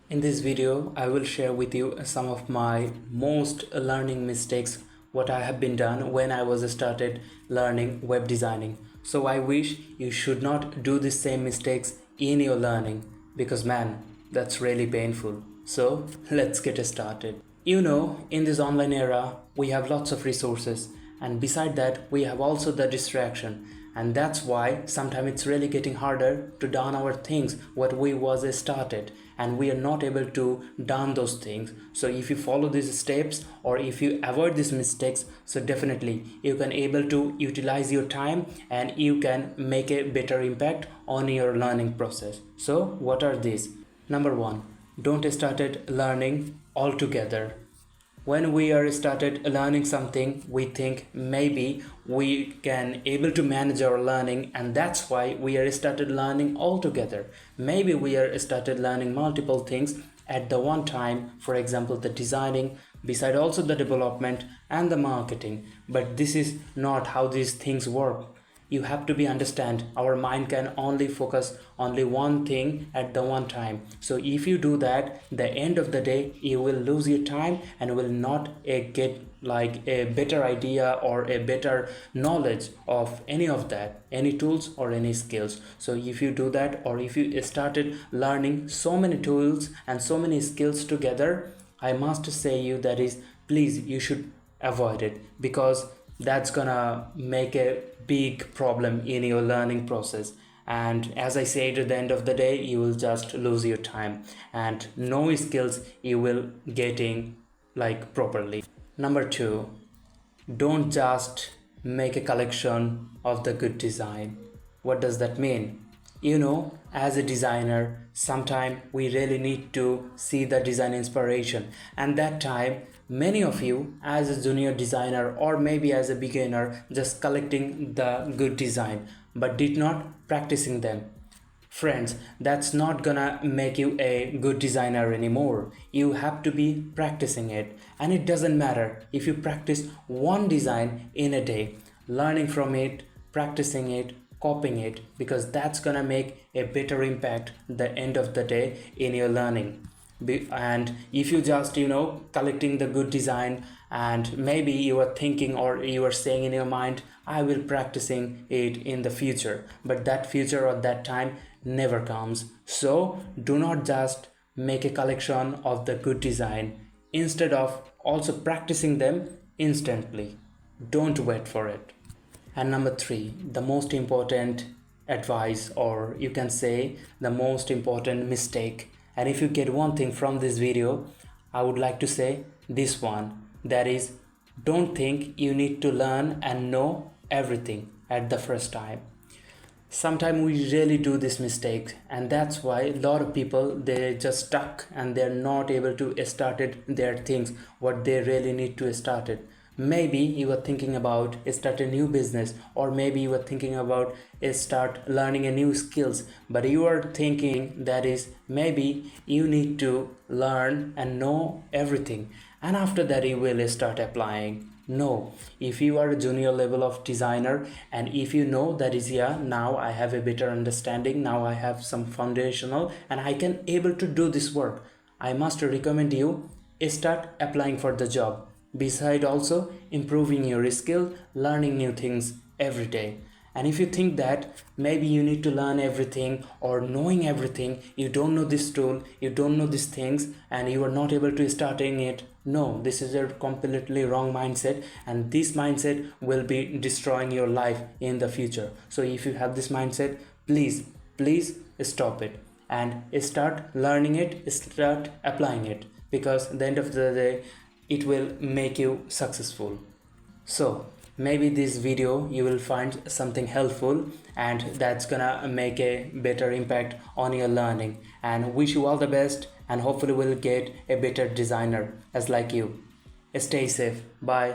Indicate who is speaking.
Speaker 1: In this video, I will share with you some of my most learning mistakes, what I have been done when I was started learning web designing. So I wish you should not do the same mistakes in your learning because man, that's really painful. So let's get started. In this online era, we have lots of resources, and beside that, we have also the distraction, and that's why sometimes it's really getting harder to done our things what we was started, and we are not able to done those things. So if you follow these steps or if you avoid these mistakes, so definitely you can able to utilize your time and you can make a better impact on your learning process. So what are these? Number one, don't started learning altogether. When we are started learning something, we think maybe we can able to manage our learning, and that's why we are started learning altogether. Maybe we are started learning multiple things at the one time, for example the designing, beside also the development and the marketing. But this is not how these things work. You have to be understand our mind can only focus only one thing at the one time. So if you do that, the end of the day you will lose your time and will not get like a better idea or a better knowledge of any of that, any tools or any skills. So if you do that, or if you started learning so many tools and so many skills together, I must say you that is, please, you should avoid it, because that's gonna make a big problem in your learning process. And as I said, at the end of the day you will just lose your time and no skills you will getting like properly. Number two, don't just make a collection of the good design. What does that mean? As a designer, sometimes we really need to see the design inspiration, and that time many of you as a junior designer or maybe as a beginner just collecting the good design but did not practicing them. Friends, that's not gonna make you a good designer anymore. You have to be practicing it, and it doesn't matter if you practice one design in a day, learning from it, practicing it, copying it, because that's gonna make a better impact the end of the day in your learning. And if you just collecting the good design, and maybe you are thinking or you are saying in your mind, I will practicing it in the future, but that future or that time never comes. So do not just make a collection of the good design, instead of also practicing them instantly. Don't wait for it. And number three, the most important advice, or you can say the most important mistake. And if you get one thing from this video, I would like to say this one, that is, don't think you need to learn and know everything at the first time. Sometimes we really do this mistake, and that's why a lot of people, they just stuck and they're not able to start it their things what they really need to start it. Maybe you are thinking about start a new business, or maybe you are thinking about start learning a new skills, but you are thinking that is maybe you need to learn and know everything and after that you will start applying. No, if you are a junior level of designer and if you know that is, yeah, now I have a better understanding, now I have some foundational and I can able to do this work, I must recommend you start applying for the job. Beside also improving your skill, learning new things every day. And if you think that maybe you need to learn everything or knowing everything, you don't know this tool, you don't know these things, and you are not able to starting it, no, this is a completely wrong mindset, and this mindset will be destroying your life in the future. So if you have this mindset, please stop it and start learning it, start applying it, because at the end of the day it will make you successful. So maybe this video you will find something helpful, and that's gonna make a better impact on your learning, and wish you all the best, and hopefully will get a better designer as like you. Stay safe. Bye.